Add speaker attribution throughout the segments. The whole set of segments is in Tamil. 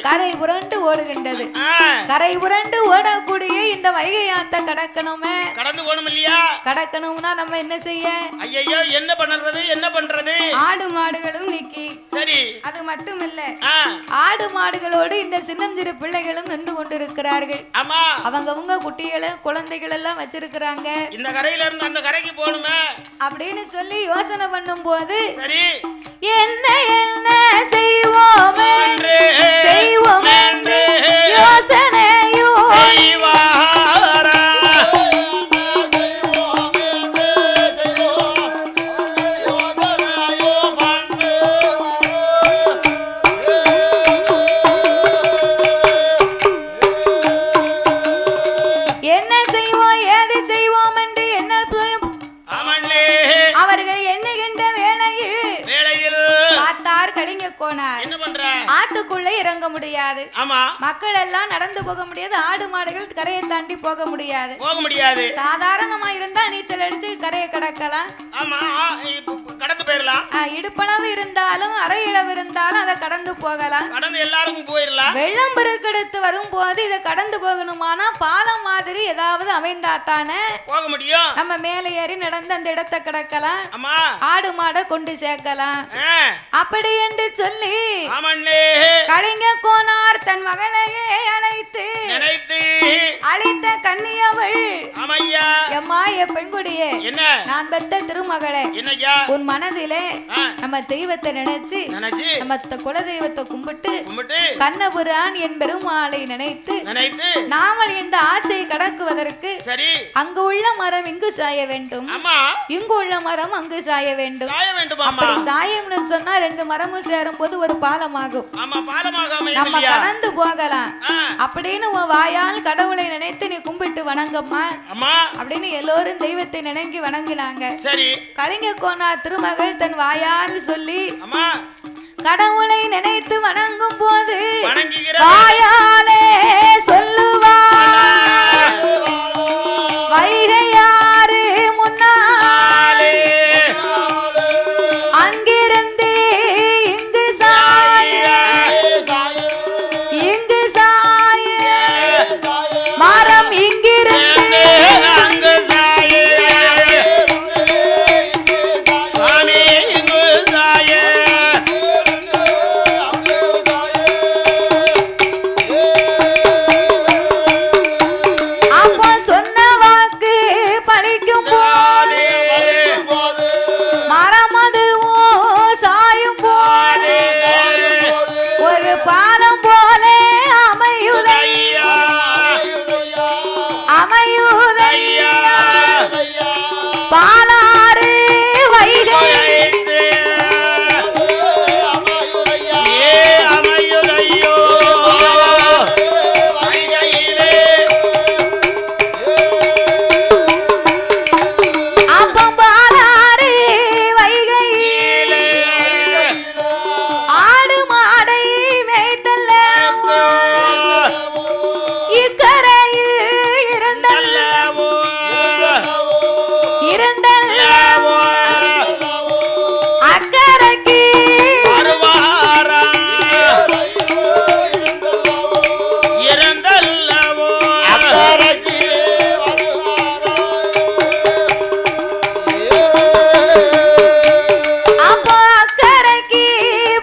Speaker 1: கரை புரண்டு ஓடுகின்றது. கரை புரண்டு ஓடக்கூடிய இந்த வைகை ஆத்த கடக்கணுமே,
Speaker 2: கடந்து போகணும் இல்லையா?
Speaker 1: கடக்கணும்னா நம்ம என்ன செய்ய?
Speaker 2: ஐயோ என்ன பண்றது, என்ன பண்றது?
Speaker 1: ஆடு மாடுகளும் நிக்கி. சரி, அது மட்டும் இல்ல, ஆடு மாடுகளோடு இந்த சின்னஞ்சிறு பிள்ளைகளும் நின்று கொண்டிருக்கிறார்கள்.
Speaker 2: ஆமா,
Speaker 1: அவங்க குட்டிகளை குழந்தைகள் எல்லாம் வச்சிருக்கிறாங்க.
Speaker 2: இந்த கரையில இருந்து அந்த கரைக்கு போகணுமே
Speaker 1: அப்படின்னு சொல்லி யோசனை பண்ணும் போது, சரி என்ன என்ன செய்வோமே செய்வோம் என்று யோசனையும் செய்வாரா. என்ன செய்வோம் ஏது செய்வோம் என்று என்ன அவர்கள் எண்ணுகின்ற வேளையில் பார்த்தார் கலிங்க கோனார். என்ன பண்ற? ஆத்துக்குள்ளே இறங்க முடியாது. ஆமா, மக்கள் எல்லாம் நடந்து போக முடியாது. ஆடு மாடுகள் கரையை தாண்டி போக முடியாது. சாதாரணமா இருந்தா நீச்சல் அடிச்சு கரையை கடக்கலாம். ஆமா, கடந்து போயிடலாம். இடுப்பளவு இருந்தாலும் அரை இளவு இருந்தாலும் அதை கடந்து போகலாம். கடந்து எல்லாருக்கும் போயிடலாம். வெள்ளம் பெருக்கெடுத்து வரும்போது இதை கடந்து போகணுமானா பாலம் மாதிரி ஏதாவது அமைந்தாத்தானே போக முடியும். நம்ம மேலே ஏறி நடந்து அந்த இடத்தை கடக்கலாம். ஆடு மாடை கொண்டு சேர்க்கலாம். அப்படி என்று சொல்லி கலிங்க கோனார் தன் மகளையே அழைத்த கன்னியவள், எம்மா என் பெண்குடியே, நான் பெற்ற திருமகளே, உன் மனதிலே நம்ம தெய்வத்தை நினைச்சு நம்ம குல தெய்வத்தை கும்பிட்டு கண்ணபுரான் என் பெருமாளை நினைத்து நாமல் இந்த ஆட்சியை கடக்குவதற்கு அங்கு உள்ள மரம் இங்கு சாய வேண்டும், இங்கு உள்ள மரம் அங்கு சாய வேண்டும். அப்படி சாயம்னு சொன்னா ரெண்டு மரமும் சேரும் போது ஒரு பாலமாகும். நம்ம கடந்து போகலாம் அப்படின்னு உன் வாயால் கடவுளை நினைத்து நீ கும்பிட்டு வணங்கம்மா அப்படின்னு எல்லோரும் தெய்வத்தை நினைங்கி வணங்கினாங்க. கலிங்க கோனார் திருமகள் தன் வாயால் சொல்லி கடவுளை நினைத்து வணங்கும் போது வாயாலே சொல்லுவார், வைகையாறு முன்னாலே அங்கிருந்து இங்கு சாய, இங்கு சாய மரம் இங்கிருந்து அங்கு சாய, இங்கு சாய. அப்போ சொன்ன வாக்கு பலிக்கும் போது மரம் அதுவும் சாயும் போது ஒரு பாலம் போலே அமையுதையா, அமையுதையா பாலாறு வைகை ஆடு மாடை மேய்த்தல்ல இக்கரையில் இரண்டல்லவோ அக்கரைக்கு அப்போ அக்கரைக்கு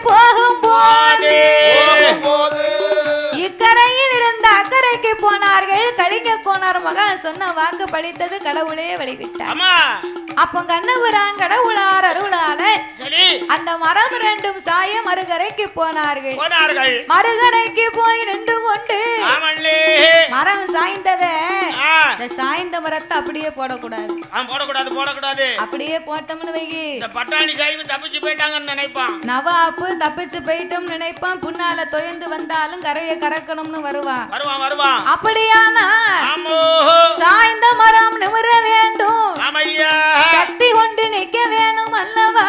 Speaker 1: போகும்போது இக்கரையில் இருந்த அக்கரைக்கு போனார்கள். கலிங்க கோனார் மகன் சொன்ன வாக்கு பழித்தது, கடவுளே வழிவிட்டார். அப்போ கண்ணபுரான் கடவுளார் அருளால அந்த மரம் ரெண்டும் சாய மறுகரைக்கு போனார்கள். மறுகரைக்கு போய் நின்று கொண்டு மரம் சாய்ந்தத சாய்ந்த மரத்தை அப்படியே போடக்கூடாது, அப்படியே போட்டோம்னு வைகி பட்டாணி சாய்வு தப்பிச்சு போயிட்டாங்கன்னு நினைப்பான். நவாப்பு தப்பிச்சு போயிட்டோம் நினைப்பான். புன்னால தொயந்து வந்தாலும் கரையை கறக்கணும்னு வருவான். அப்படியானா சாய்ந்த மரம் நிமிர வேண்டும், சக்தி கொண்டு நிக்க வேணும் அல்லவா.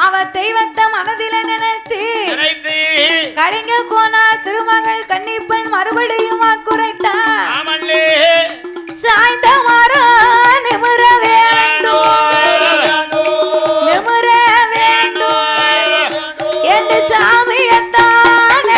Speaker 1: அவ தெய்வத்தை மனதில நினைத்து கலிங்க கோனார் திருமகள் கன்னிப்பெண் மறுபடியும் வாக்குரைத்தார், சாய்ந்த மரம் நிமிர வேண்டும், நிமிர வேண்டும் என்று சாமியத்தான்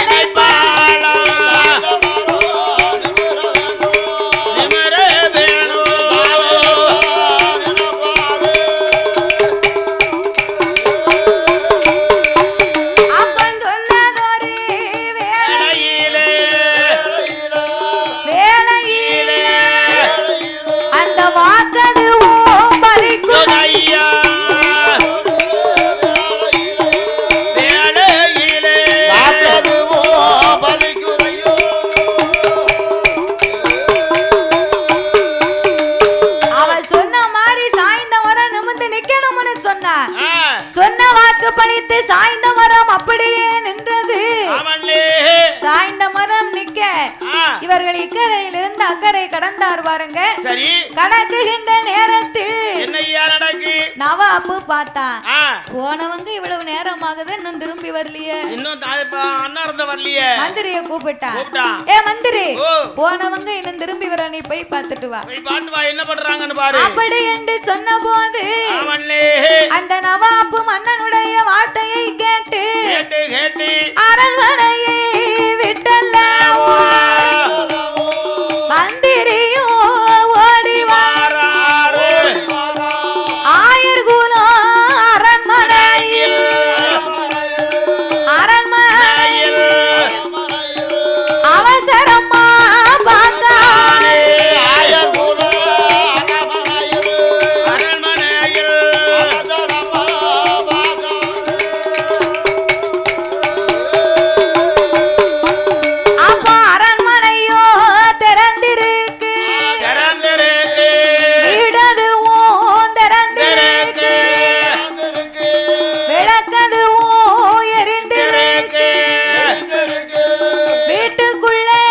Speaker 1: வந்தார் பாருங்க.
Speaker 2: சரி.
Speaker 1: கடக்குகின்ற நேரத்தில்
Speaker 2: என்னையா நடக்கு?
Speaker 1: நவாப்பு பார்த்தா போனவங்க இவ்வளவு நேரம் ஆகுது இன்னும் திரும்பி வரலையே.
Speaker 2: இன்னும் அண்ணா இருந்த வரலையே.
Speaker 1: மந்திரிய கூப்பிட்டான். ஏ மந்திரி, போனவங்க இன்னும் திரும்பி வர, நீ போய் பார்த்துட்டு வா.
Speaker 2: போய் பார்த்து வா, என்ன பண்றாங்கன்னு பாரு.
Speaker 1: அப்படி என்று சொன்ன போது அந்த நவாப்பு மன்னனுடைய வார்த்தையை கேட்டு அரண்மனையை விட்டல்ல மந்திரியும் ஓடி வாராரு. ஆயர் குலம் அரண்மனையில் அவசரமா பார்த்தாரு. அப்போ அரண்மனையோ திறந்திருக்கு, வீடதுவும் திறந்திருக்கு, விளக்கதுவும் எரிந்திருக்கு. வீட்டுக்குள்ளே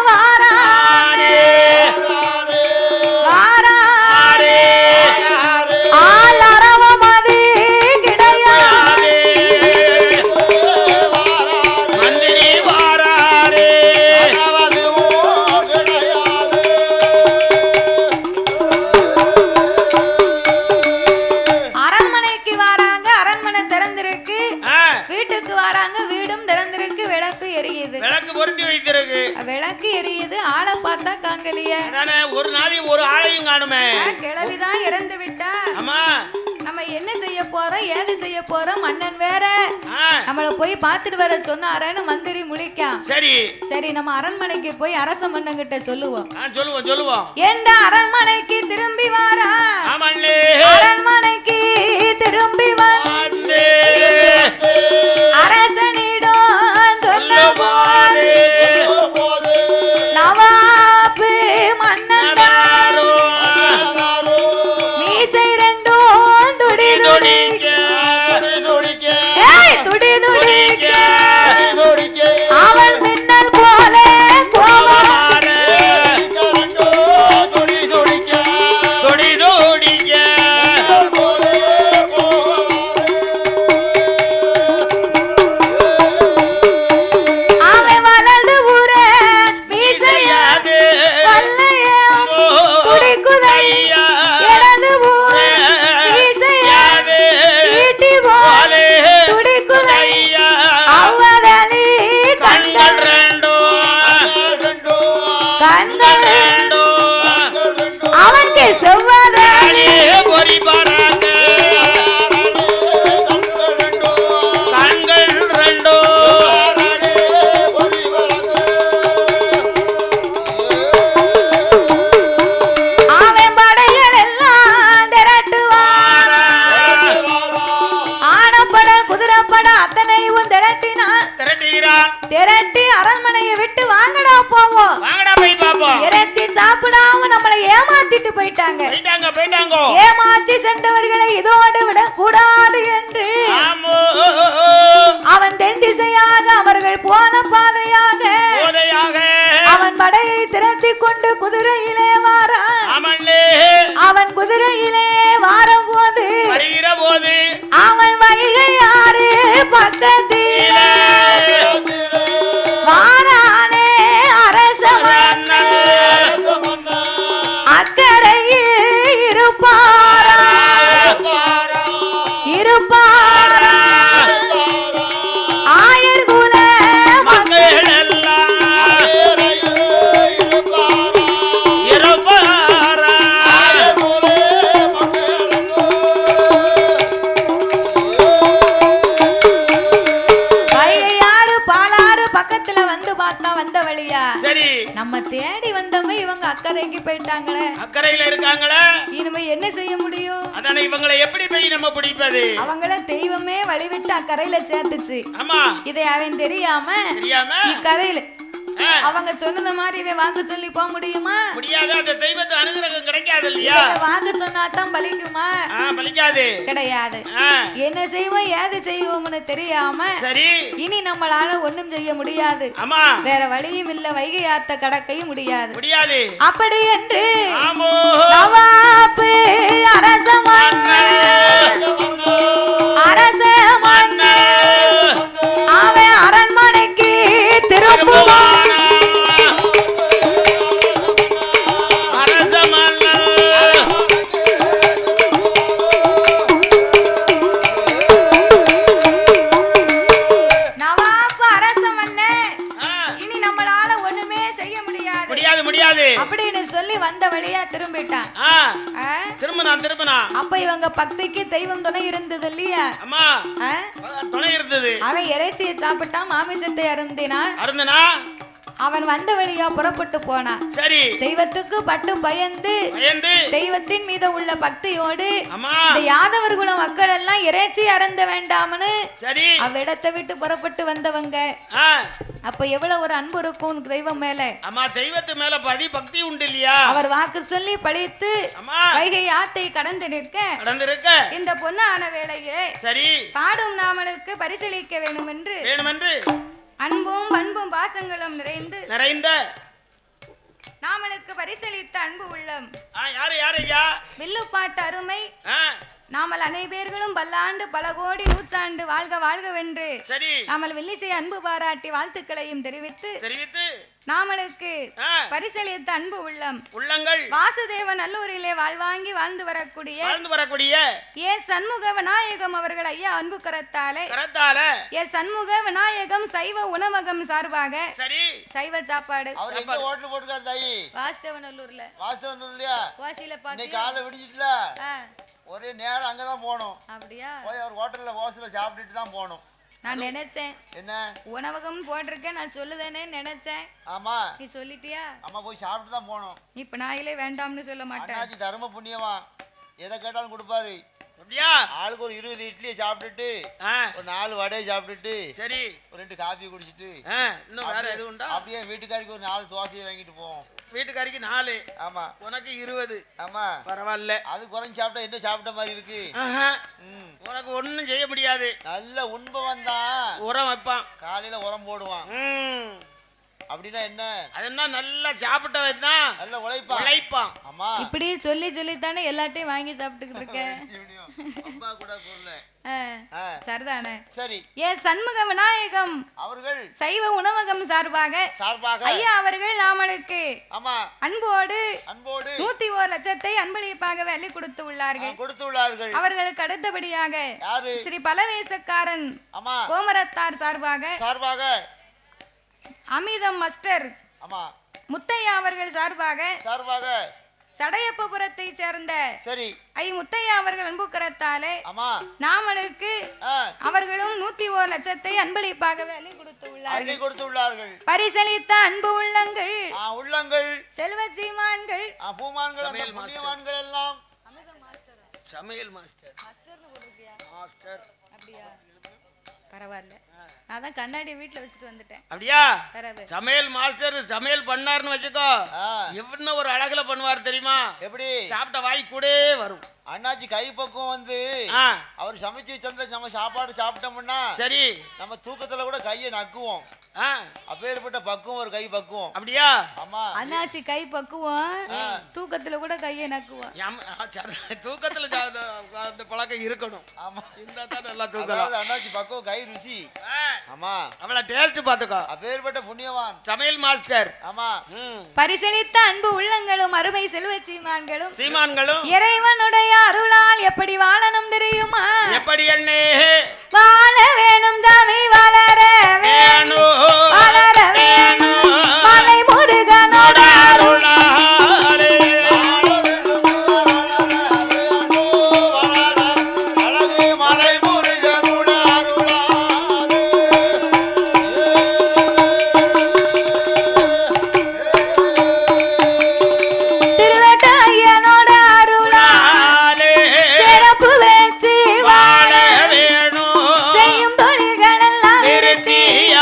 Speaker 1: வாராரு ஆள் அரவம் அது கிடையாது.
Speaker 2: மந்திரி வாராரு.
Speaker 1: அரண்மனைக்கு வராங்க, அரண்மனை திறந்திருக்கு. வீட்டுக்கு வராங்க, வீடும் திறந்திருக்கு. விளக்கு எரியுது,
Speaker 2: விளக்கு பொருத்தி வைத்திருக்கு.
Speaker 1: விளக்கு எரியுது. ஆளை பார்த்தா காங்கலிய.
Speaker 2: ஒரு நாளைக்கு ஒரு ஆளையும் காணுமே.
Speaker 1: கிழவிதான் இறந்து விட்டா.
Speaker 2: ஆமா,
Speaker 1: நம்ம என்ன செய்ய போறோம், ஏது செய்ய போறோம்? மன்னன் வேற நம்மள போய் பார்த்துட்டு வர சொன்னாரன்னு மந்திரி முழிக்கான்.
Speaker 2: சரி
Speaker 1: சரி, நம்ம அரண்மனைக்கு போய் அரச மன்னன் கிட்ட சொல்லுவோம்.
Speaker 2: சொல்லுவோம்.
Speaker 1: என்ற அரண்மனைக்கு திரும்பி வாரா.
Speaker 2: ஆமாண்ணே.
Speaker 1: அரண்மனைக்கு திரும்பி வந்து அரசனிடம் சொல்ல போது நவாபு மன்னன் மீசை ரெண்டும் துடி துடிக்க அவன் மின்னல் போல கோபம் அவன் வளர்ந்து ஊர மீசையாது வல்லையம் குடிக்குதையா இறந்து ஊர மீசையாது ஈட்டி போல துடிக்குதையா அவ்வளி கண்கள் அவனுக்கு செவ்வாதாலே
Speaker 2: பொறி பாராங்க கண்கள் ரெண்டோ.
Speaker 1: அவன் படைகள் எல்லாம் திரட்டுவான். ஆனப்பட குதிரைப்பட அத்தனையும் திரட்டினான். திரட்டி அரண்மனையை விட்டு வாங்கடா போவோம்,
Speaker 2: வாங்கடா போய் பாப்போம்.
Speaker 1: இறைச்சி சாப்பிடாம நம்மளை ஏமாத்திட்டு போயிட்டாங்க. ஏமாற்றி சென்றவர்களை இதோடு விட கூடாது என்று அவன் தென் திசையாக அவர்கள் போன பாதையாக அவன் படையை திரட்டி கொண்டு குதிரையிலே வாரான். அவன் குதிரையிலே வாரம் போது அவன் வைகை ஆறு பக்கத்தில் வாரானே அரச மன்னன் அக்கறையில் இருப்பாரா ஆயர் குல மக்கள் வைகையாறு பாலாறு பக்கத்துல வந்து பார்த்தா வந்த வழியா. சரி, நம்ம தேடி வந்தவங்க இவங்க அக்கறைக்கு போயிட்டாங்களே,
Speaker 2: அக்கறையில இருக்காங்களே,
Speaker 1: இனிமே என்ன செய்ய முடியும்?
Speaker 2: அதானே இவங்களை எப்படி போய் நம்ம பிடிப்பது?
Speaker 1: அவங்கள தெய்வமே வழிவிட்டு அக்கறையில சேர்த்துச்சு.
Speaker 2: ஆமா,
Speaker 1: இதை அவன் தெரியாம இக்கரையில அவங்க சொன்னது மாதிரி இவன் வாங்க சொல்லி போக முடியுமா?
Speaker 2: முடியாது. அந்த தெய்வத்தை அனுகிரகம் கிடைக்க பலிக்காது இல்லையா?
Speaker 1: வாக்கு சொன்னாதான் பலிக்குமா?
Speaker 2: பலிக்காது,
Speaker 1: கிடையாது. என்ன செய்வோம் ஏது செய்வோம்னு தெரியாம
Speaker 2: சரி
Speaker 1: இனி நம்மளால ஒண்ணும் செய்ய முடியாது.
Speaker 2: ஆமா, வேற
Speaker 1: வழியும் இல்ல, வைகை ஆத்த கடக்கையும் முடியாது.
Speaker 2: முடியாது.
Speaker 1: அப்படி என்று நவாப்பு அரச அவன் அரண்மனைக்கு திருப்புவான். அப்படின்னு சொல்லி வந்த வழியா திரும்பிட்டான். அப்ப இவங்க பக்திக்கு தெய்வம் துணை இருந்தது இல்லையா?
Speaker 2: துணை இருந்தது.
Speaker 1: அவன் இறைச்சியை சாப்பிட்டான், மாமிசத்தை அருந்தினான். அவன் வந்த வழியா புறப்பட்டு போனான். சரி, தெய்வத்துக்கு பட்டு பயந்து தெய்வத்தின் மீது உள்ள பக்தியோடு யாதவர் குல மக்கள் எல்லாம் இறைச்சி அருந்த வேண்டாம்னு அவ்விடத்தை விட்டு புறப்பட்டு வந்தவங்க. அப்ப எவ்வளவு ஒரு அன்பு இருக்கும் தெய்வம் மேல.
Speaker 2: தெய்வத்து மேல பக்தி உண்டு இல்லையா?
Speaker 1: அவர் வாக்கு சொல்லி பழித்து வைகை ஆத்தை கடந்து நிற்க இந்த பொன்னான வேளையே சரி பாடும் நாமளுக்கு பரிசளிக்க வேணும் என்று அன்பும் பண்பும் பாசங்களும் நிறைந்த நாமளுக்கு பரிசளித்த அன்பு உள்ளம். வில்லுப்பாட்டு அருமை நாமல் அனைவர்களும் பல்லாண்டு பல கோடி நூற்றாண்டு வாழ்க வாழ்கவென்று நாமல் வெள்ளிசை அன்பு பாராட்டி வாழ்த்துக்களையும் தெரிவித்து நாமளுக்கு பரிசளித்த அன்பு உள்ளங்கள் வாசுதேவன் நல்லூரிலே வாழ்வாங்கி வாழ்ந்து வரக்கூடிய ஏ சண்முக விநாயகம் அவர்கள் ஐயா அன்பு கரத்தாலே ஏ சண்முக விநாயகம் சைவ உணவகம் சார்பாக சைவ சாப்பாடு வாசுதேவன் நல்லூர்ல வாசியில
Speaker 3: ஒரே நேரம் அங்கதான் போனோம். அப்படியா? போய் அவர் ஹோட்டல்ல வாசல்ல சாப்பிட்டுட்டு தான் போனோம்.
Speaker 1: நான் நினைச்சேன் என்ன உணவகம் போட்டிருக்கேன் நான் சொல்லுதேனே நினைச்சேன்.
Speaker 3: ஆமா,
Speaker 1: நீ சொல்லிட்டியா?
Speaker 3: ஆமா, போய் சாப்பிட்டு தான் போனோம்.
Speaker 1: இப்ப நாயிலே வேண்டாம்னு சொல்ல மாட்டேன்.
Speaker 3: அண்ணாச்சி தர்ம புண்ணியமா எதை கேட்டாலும் கொடுப்பாரு. ஆளுக்கு ஒரு 20 இட்லியை சாப்பிட்டுட்டு ஒரு 4 வடையை சாப்பிட்டுட்டு சரி ஒரு 2 காபி குடிச்சிட்டு இன்னும் வேற எதுவும் உண்டா அப்படியே வீட்டுக்காரிக்கு ஒரு 4 தோசையை வாங்கிட்டு போவோம்.
Speaker 2: வீட்டுக்காரிக்கு 4.
Speaker 3: ஆமா,
Speaker 2: உனக்கு 20.
Speaker 3: ஆமா,
Speaker 2: பரவாயில்ல.
Speaker 3: அது குறைஞ்சு சாப்பிட்டா என்ன சாப்பிட்ட மாதிரி இருக்கு.
Speaker 2: உனக்கு ஒண்ணும் செய்ய முடியாது.
Speaker 3: நல்ல உண்பவன் தான்
Speaker 2: உரம் வைப்பான்,
Speaker 3: காலையில உரம் போடுவான். அப்படின்னா என்ன?
Speaker 2: அதென்ன நல்லா சாப்பிட்டவன்னா நல்ல உழைப்பான்.
Speaker 3: ஆமா,
Speaker 1: இப்படி சொல்லி தானே எல்லாத்தையும் வாங்கி சாப்பிட்டுக்கிட்டு இருக்கேன்.
Speaker 3: அம்மா கூட பொருள
Speaker 1: சரிதானே?
Speaker 3: சரி,
Speaker 1: ஏ சண்முக விநாயகம்
Speaker 3: அவர்கள்
Speaker 1: சைவ உணவகம் சார்பாக ஐயா அவர்கள் நாமளுக்கு ஆமா அன்போடு 101 லட்சத்தை அன்பளிப்பாக அள்ளி கொடுத்து உள்ளார்கள். அவர்களுக்கு அடுத்தபடியாக ஸ்ரீ பலவேசக்காரன் கோமரத்தார் சார்பாக அமிதம் மாஸ்டர் முத்தையா அவர்கள் சார்பாக சடையப்பபுரத்தை சேர்ந்த சரி ஐ முத்தையா அவர்கள் அன்பு கரத்தாலே நாமளுக்கு அவர்களும் 101 லட்சத்தை அன்பளிப்பாக அள்ளி கொடுத்துள்ளார்கள். பரிசளித்த அன்பு உள்ளங்கள் செல்வ சீமான்கள்
Speaker 3: பூமான்கள் எல்லாம்
Speaker 2: சமையல் மாஸ்டர்
Speaker 1: அப்படியா? பரவாயில்ல, நான் கண்ணாடி வீட்டுல வச்சுட்டு வந்துட்டேன்.
Speaker 2: அப்படியா? சமையல் மாஸ்டர் சமையல் பண்ணாருன்னு வச்சுக்கோ, எவ்வளவு ஒரு அழகுல பண்ணுவார் தெரியுமா? எப்படி? சாப்பிட்ட வாய் கூட வரும்.
Speaker 3: அண்ணாச்சி கை பக்குவம் வந்து அவர் சமைச்சு வச்சிருந்த நம்ம சாப்பாடு சாப்பிட்டோம்னா சரி நம்ம தூக்கத்துல கூட கையை நக்குவோம். அப்பேற்பட்ட பக்குவம் ஒரு கை பக்குவம்.
Speaker 2: அப்படியா?
Speaker 3: ஆமா,
Speaker 1: அண்ணாச்சி கை பக்குவம் தூக்கத்துல கூட கையை நக்குவோம்.
Speaker 2: தூக்கத்துல அந்த பழக்கம் இருக்கணும்.
Speaker 3: ஆமா,
Speaker 2: இந்த தான் நல்லா தூக்கம்.
Speaker 3: அண்ணாச்சி பக்குவம் கை ருசி. ஆமா,
Speaker 2: அவள டேஸ்ட் பாத்துக்கோ.
Speaker 3: அப்பேற்பட்ட புண்ணியவான்
Speaker 2: சமையல் மாஸ்டர்.
Speaker 3: ஆமா,
Speaker 1: பரிசளித்த அன்பு உள்ளங்களும் அருமை செல்வ சீமான்களும் இறைவனுடைய அருளால் எப்படி வாழணும் தெரியுமா?
Speaker 2: எப்படி அண்ணே?
Speaker 1: வாழ வேணும் தாமே, வளர வேணும் மலை முருகனோட அருளாலே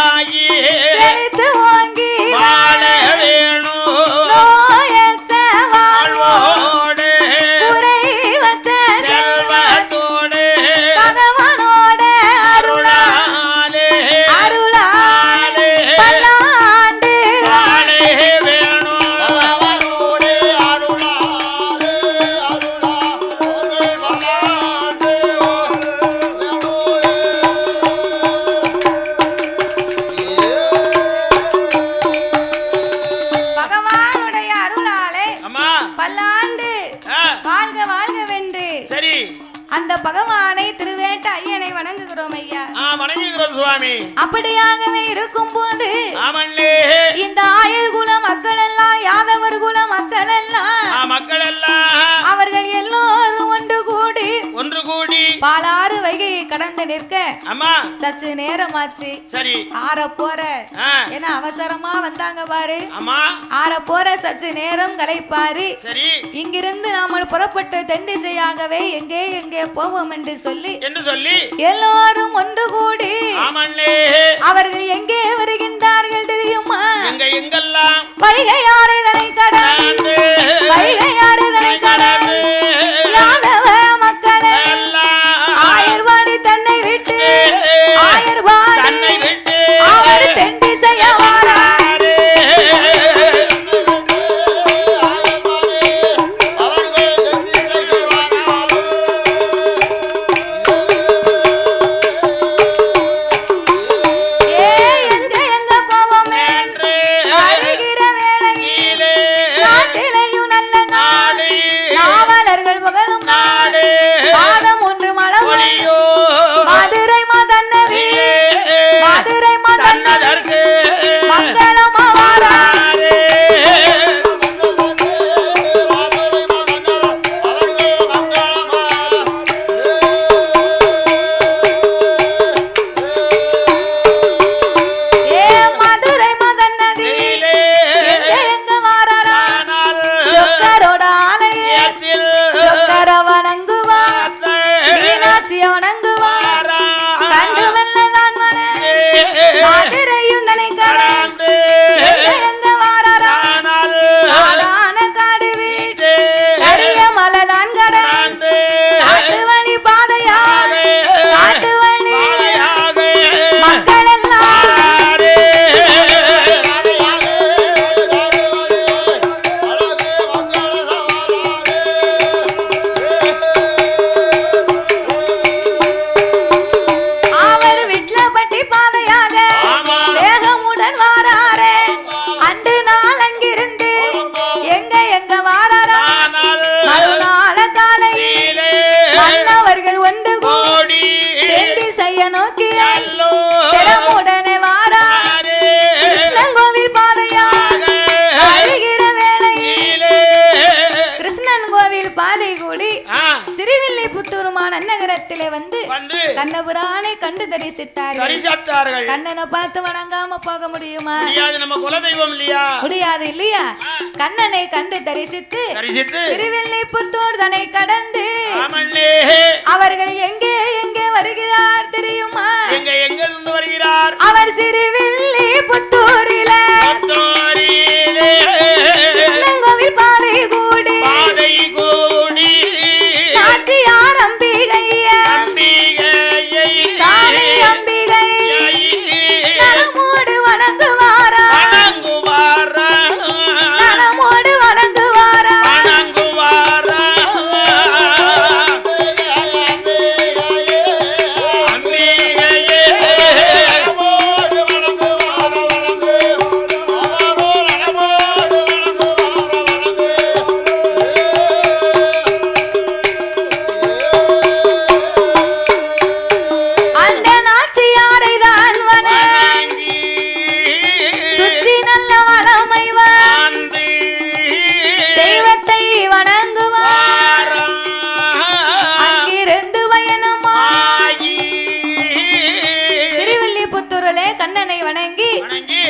Speaker 2: ஆகி
Speaker 1: பல்லாண்டு வாழ்க வாழ்க வென்று சரி அந்த பகவானை திருவேட்ட ஐயனை வணங்குகிறோம் ஐயா.
Speaker 2: வணங்குகிறோம் சுவாமி.
Speaker 1: அப்படியாகவே இருக்கும் போது இந்த ஆயர் குல மக்கள் எல்லாம் யாதவர் குல மக்கள் எல்லாம் அவர்கள் எல்லோரும் ஒன்று கூடி பாலாறு வைகையை கடந்து நிற்க சற்று நேரமாச்சு. சரி ஆற போற ஏன்னா அவசரமா வந்தாங்க பாரு. ஆற போற சற்று நேரம் கலைப்பாரு. சரி இங்கிருந்து நாம புறப்பட்டு தென்திசையாகவே எங்கே எங்கே போவோம் என்று சொல்லி எல்லோரும் ஒன்று கூடி அவர்கள் எங்கே வருகின்றார்கள் தெரியுமா?
Speaker 2: எங்கெல்லாம்
Speaker 1: வைகையாறு இதனை கடந்து வைகையாறு இதனை கடந்து யாதவ மக்களே ஆயர்வாடி தன்னை விட்டு ஆயர்வாடி தன்னை விட்டு அவர் தென்திசைய வாரார். கண்ணபுரானை கண்டு தரிசித்தார்கள். கண்ணனை பார்த்து வணங்காம போக முடியுமா?
Speaker 2: நம்ம குலதெய்வம் இல்லையா?
Speaker 1: முடியாது இல்லையா? கண்ணனை கண்டு தரிசித்து திருவில்லிபுத்தூர் தன்னை கடந்து அவர்கள் எங்கே எங்கே வருகிறார் தெரியுமா?
Speaker 2: எங்கிருந்து வருகிறார்?
Speaker 1: அவர் திருவில்லிபுத்தூரிலே கோவில் பாதை கூடி நாச்சியார் அம்பிகை நலமோடு வணங்குவாரா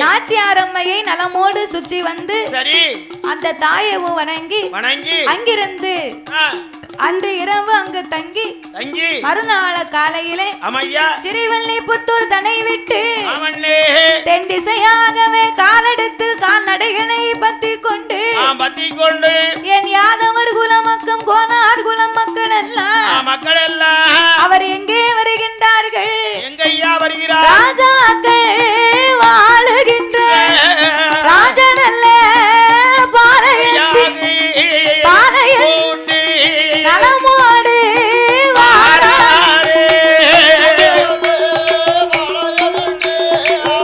Speaker 1: நாச்சியாரம்மையை நலமோடு சுற்றி வந்து அந்த தாயவும் வணங்கி அங்கிருந்து அன்று இரவு அங்கு தங்கி மறுநாள காலையிலே ஸ்ரீவில்லிபுத்தூர் தன்னை விட்டு தென் திசையாகவே காலெடுத்து கால்நடைகளை பத்தி கொண்டு என் யாதவர் குலமக்கம் கோனார் குலம் மக்கள் எல்லாம் அவர் எங்கே வருகின்றார்கள்? ராஜாக்கள் வாழுகின்ற ராஜனல்ல பாளையத்தில் நலமோடு வாராரே.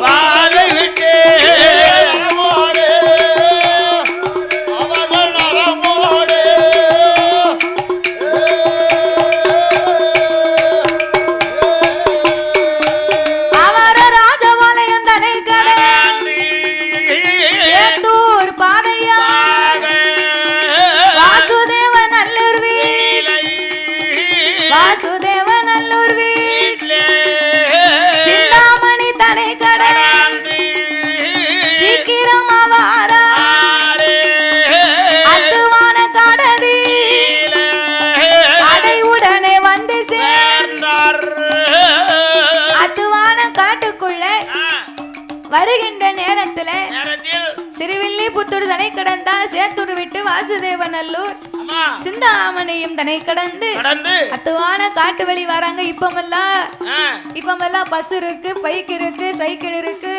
Speaker 3: அவர்கள் நலமோடு
Speaker 1: வருகின்ற நேரத்துல சிறுவில்லிபுத்தூர் தனை கடந்தா சேத்தூர் விட்டு வாசுதேவநல்லூர் சிந்தாமணியும் தனை கடந்து அத்துவான காட்டு வழி வராங்க. இப்பமெல்லாம் பஸ் இருக்கு, பைக் இருக்கு, சைக்கிள் இருக்கு.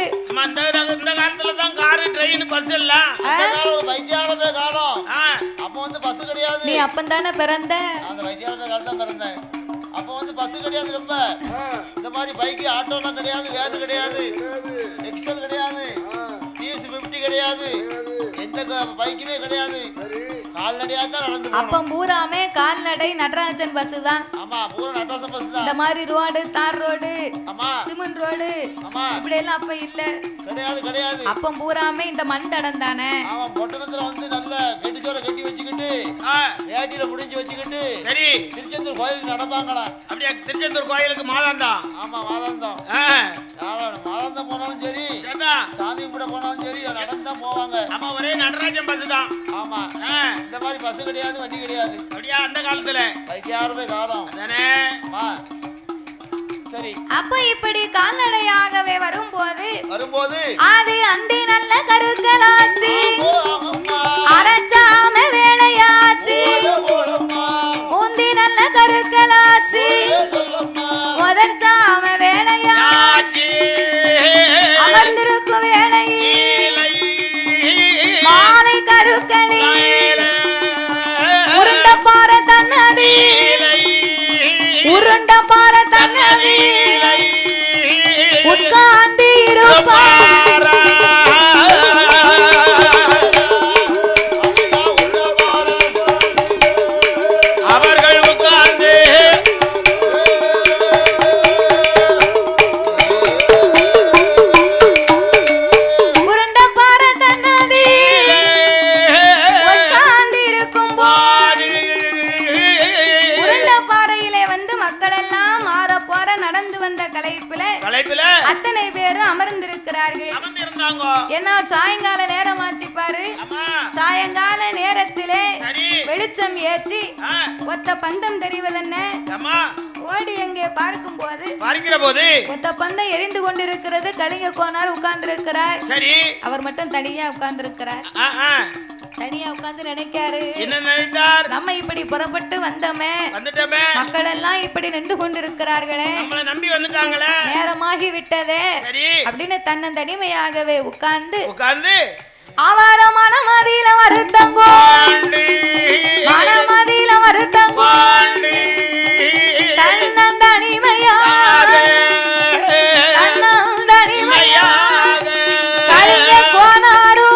Speaker 1: நீ அப்பந்தானே பிறந்த?
Speaker 3: அப்போ வந்து பஸ் கிடையாது, ரொம்ப இந்த மாதிரி பைக் ஆட்டோலாம் கிடையாது, வேன் கிடையாது, எக்ஸல் கிடையாது, TS50 கிடையாது, எந்த பைக்குமே கிடையாது. கால்நடையா தான் நடந்து போறோம்.
Speaker 1: அப்ப பூராமே கால்நடை நடராஜன் பஸ் தான்.
Speaker 3: ஆமா, பூரா நடராஜன் பஸ் தான்.
Speaker 1: இந்த மாதிரி ரோடு, தார் ரோடு,
Speaker 3: ஆமா,
Speaker 1: சிமெண்ட் ரோடு, ஆமா, இப்படி எல்லாம் அப்ப இல்ல,
Speaker 3: கிடையாது.
Speaker 1: அப்ப பூராமே இந்த மண் தடம் தானே.
Speaker 3: ஆமா, பொட்டணத்துல வந்து நல்ல கெட்டிச்சோர கட்டி வச்சுக்கிட்டு வேட்டியில முடிஞ்சு வச்சுக்கிட்டு சரி திருச்செந்தூர் கோயிலுக்கு நடப்பாங்களா?
Speaker 2: அப்படியே திருச்செந்தூர் கோயிலுக்கு மாதாந்தான்.
Speaker 3: ஆமா, மாதாந்தான். மாதாந்தான் போனாலும் சரி, சாமி கூட போனாலும் சரி, நடந்துதான் போவாங்க.
Speaker 2: ஆமா, ஒரே நடராஜன் பஸ் தான்.
Speaker 3: ஆமா, இந்த மாதிரி பஸ் கிடையாது, வண்டி கிடையாது.
Speaker 2: அப்படியா அந்த காலத்துல?
Speaker 3: 60 காலம் தானே. சரி,
Speaker 1: அப்ப இப்படி கால்நடையாகவே வரும்போது அது அந்தி நல்ல கருக்கலாச்சு, அரச்சாம வேலையாச்சு, முந்தி நல்ல கருக்கலாச்சு, முதற்சாம வேலையாச்சு, அமர்ந்திருக்கும் வேலையில் மாலை கருக்களி உருண்ட பார தன்னதி, உருண்ட பார தன்னதி உட்கார்ந்து இருப்பார்.
Speaker 2: அவர்கள் உட்கார்ந்து
Speaker 1: உருண்ட பார தன்னதி உட்கார்ந்து இருக்கும் போது உருண்ட பாறையிலே வந்து மக்கள் எல்லாம் மாற போற நடந்து வந்த களைப்புல அத்தனை பேரும் அமர்ந்திருக்கிறார்கள். என்ன சாயங்கால நேரம் ஆச்சு பாரு. சாயங்கால நேரத்திலே வெளிச்சம் ஏற்றி ஒத்த பந்தம் தெரிவதென்ன, ஓடி எங்கே பார்க்கும் போது ஒத்த பந்தம் எரிந்து கொண்டிருக்கிறது. கலிங்க கோனார் உட்கார்ந்து இருக்கிறார். அவர் மட்டும் தனியா உட்கார்ந்து இருக்கிறார். தனியா உட்கார்ந்து நினைக்காரு,
Speaker 2: என்ன நினைத்தார்?
Speaker 1: நம்ம இப்படி புறப்பட்டு வந்தோமே, மக்கள் எல்லாம் இப்படி நின்று கொண்டிருக்கிறார்களே,
Speaker 2: நம்மள நம்பி வந்துட்டாங்களே,
Speaker 1: நேரமாகி விட்டதே அப்படின்னு தன்னந்தனிமையாகவே உட்கார்ந்து
Speaker 2: அவர
Speaker 1: மனமதியில வருத்தங்கோ, மனமதியில வருத்தங்கோ, தன்னந்தனிமையாக கலிங்க கோனாரு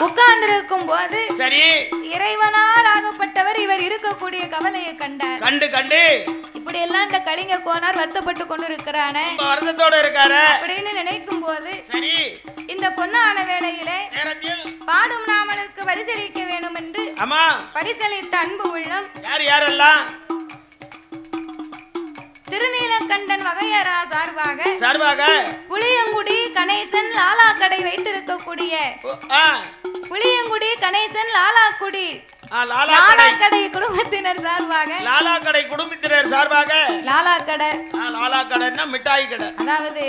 Speaker 1: உட்கார்ந்திருக்கும் போது இறைவனார் ஆகப்பட்டவர் இவர் இருக்கக்கூடிய கவலையை கண்டார். கண்டு இப்படி எல்லாம் இந்த கலிங்க கோனார் வருத்தப்பட்டு கொண்டிருக்கிறானே,
Speaker 2: வருத்தத்தோட இருக்காரு
Speaker 1: அப்படின்னு நினைக்கும் போது இந்த பொன்னான வேளையிலே பாடும் நாமளுக்கு பரிசளிக்க வேண்டும் என்று பரிசளித்த அன்பு உள்ளம் யாரெல்லாம் திருநீலகண்டன் வகையரா சார்பாக புளியங்குடி கணேசன் லாலாக்கடை வைத்திருக்கக்கூடிய புளியங்குடி கணேசன் லாலாக்கடை குடும்பத்தினர் சார்பாக
Speaker 2: லாலாக்கடைன்னா மிட்டாய் கடை,
Speaker 1: அதாவது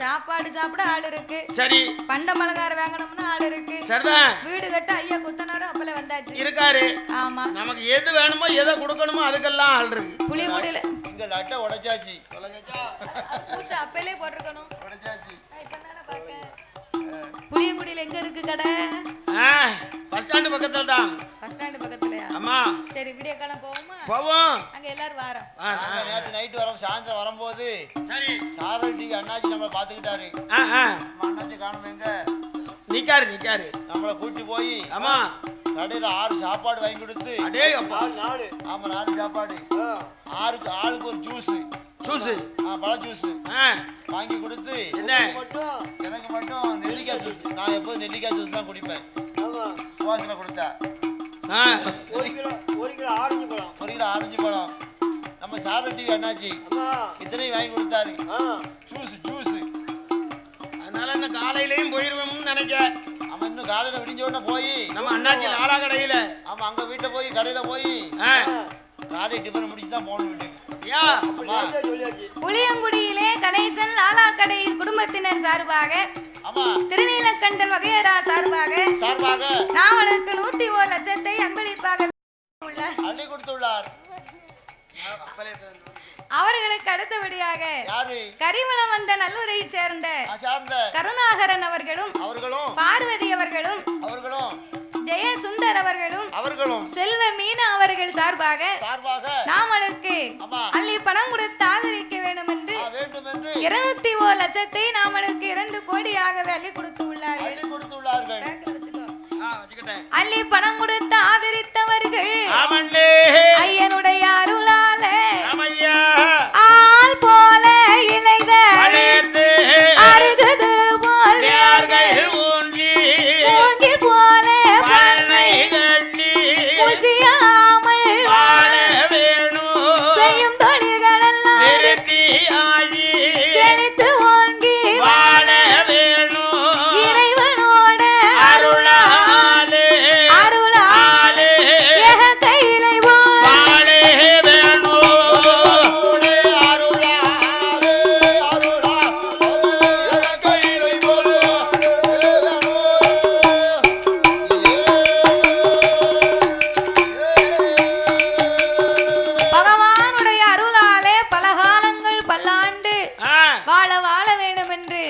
Speaker 1: சாப்பாடு சாப்பிட ஆள் இருக்கு, சரி, பண்ட பலகாரம் வாங்கணும்னு ஆள் இருக்கு, சரிதான், வீடு கட்ட ஐயா குத்தனாரும் அப்பல வந்தாச்சு இருக்காரு. ஆமா, நமக்கு எது வேணுமோ எதை கொடுக்கணுமோ அதுக்கெல்லாம் ஆள் இருக்கு. புளியங்குடியில
Speaker 3: இங்க லட்ட உடைச்சாச்சு,
Speaker 1: பூசை அப்பலே போட்டுருக்கணும், உடைச்சாச்சு. இப்ப தான பாக்க புளியங்குடியில எங்க இருக்கு கடை?
Speaker 2: பஸ் ஸ்டாண்ட் பக்கத்துல தான்.
Speaker 1: பஸ் ஸ்டாண்ட் பக்கத்துலயா?
Speaker 2: ஆமா.
Speaker 1: சரி விடிய காலம் போவோமா?
Speaker 2: போவோம்.
Speaker 1: அங்க எல்லாரும் வாரோம்.
Speaker 3: நேத்து நைட் வரோம், சாயந்தரம் வரும்போது
Speaker 2: சரி
Speaker 3: சாரல் டிவி அண்ணாச்சி நம்மள பாத்துக்கிட்டாரு. அண்ணாச்சி காணோம் எங்க?
Speaker 2: நிக்காரு
Speaker 3: நம்மள கூட்டி போய்
Speaker 2: ஆமா
Speaker 3: கடையில 6 சாப்பாடு வாங்கி கொடுத்து.
Speaker 2: அடே அப்பா
Speaker 3: 4. ஆமா 4 சாப்பாடு. ஆளுக்கு ஒரு ஜூஸ் பழ ஜூஸ் வாங்கி கொடுத்து. எனக்கு மட்டும் நெல்லிக்காய் ஜூஸ். நான் எப்போதும் நெல்லிக்காய் ஜூஸ் தான் குடிப்பேன். வாசனை கொடுத்தா 1 கிலோ ஆரஞ்சு பழம் நம்ம சாரல் டிவி அண்ணாச்சி இத்தனையும் வாங்கி கொடுத்தாரு. ஜூஸ்
Speaker 2: அதனால என்ன காலையிலயும் போயிருவேன்னு நினைக்க.
Speaker 3: அவன் இன்னும் காலையில விடிஞ்ச உடனே போய்
Speaker 2: நம்ம அண்ணாச்சி லாலா கடையில
Speaker 3: ஆமா அங்க வீட்டை போய் கடையில போய் காலை டிஃபன் முடிச்சு தான் போகணும் வீட்டுக்கு.
Speaker 1: புளியங்குடியிலே கணேசன் லாலா கடை குடும்பத்தினர் சார்பாக திருநீலகண்டன் வகையரா சார்பாக நாவலுக்கு 101 லட்சத்தை அன்பளிப்பாக
Speaker 3: கொடுத்துள்ளார்.
Speaker 1: அவர்களுக்கு அடுத்தபடியாக கரிமளம் வந்த நல்லூரை சேர்ந்த கருணாகரன் அவர்களும் பார்வதி அவர்களும் ஜெயசுந்தர் அவர்களும் செல்வ மீனா அவர்கள் சார்பாக நாமளுக்கு அள்ளி பணம் கொடுத்து ஆதரிக்க வேண்டும் என்று 201 லட்சத்தை நாமளுக்கு 2 கோடியாக அள்ளி கொடுத்து உள்ளார்கள். அள்ளி பணம் கொடுத்து ஆதரித்தவர்கள் ஐயனுடைய அருளால ஆள் போல இளைத அருகது போல் ஓங்கி போல செய்யும் தொழில்களெல்லாம் செழித்து ஓங்கி இறைவனோட அருளாலே கையிலை பகவானுடைய அருளாலே பலகாலங்கள் பல்லாண்டு வாழ வேண்டும் என்று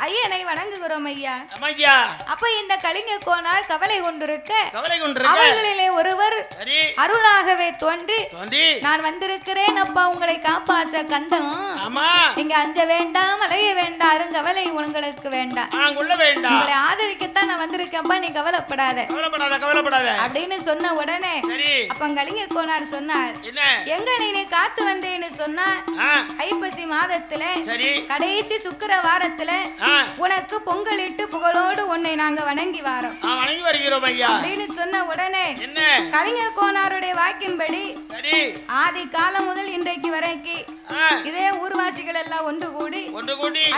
Speaker 1: ஐயனை வணங்குகிறோம் ஐயா. அப்ப இந்த கலிங்க கோனார் கவலை கொண்டிருக்க அவர்களிலே ஒருவர் அருளாகவே தோன்றி நான் வந்திருக்கிறேன் அப்பா உங்களை காப்பாற்ற கந்தன். நீங்க அஞ்ச வேண்டாம் அலைய வேண்டாம் அருங்கவலை உங்களுக்கு வேண்டாம் உங்களை ஆதரிக்கத்தான் நான் வந்திருக்கேன்ப்பா நீ கவலைப்படாத அப்படின்னு சொன்ன உடனே அப்ப கலிங்க கோனார் சொன்னார் எங்களை நீ காத்து வந்தேன்னு சொன்னா ஐப்பசி மாதத்துல கடைசி சுக்கிர வாரத்துல உனக்கு பொங்கலிட்டு புகழோடு உன்னை நாங்க வணங்கி வாரோம் அப்படின்னு சொன்ன உடனே கலிங்க கோனாருடைய வாக்கின்படி ஆதி காலம் முதல் இன்றைக்கு வரைக்கும் இதே ஊர்வாசிகள் எல்லாம் ஒன்று கூடி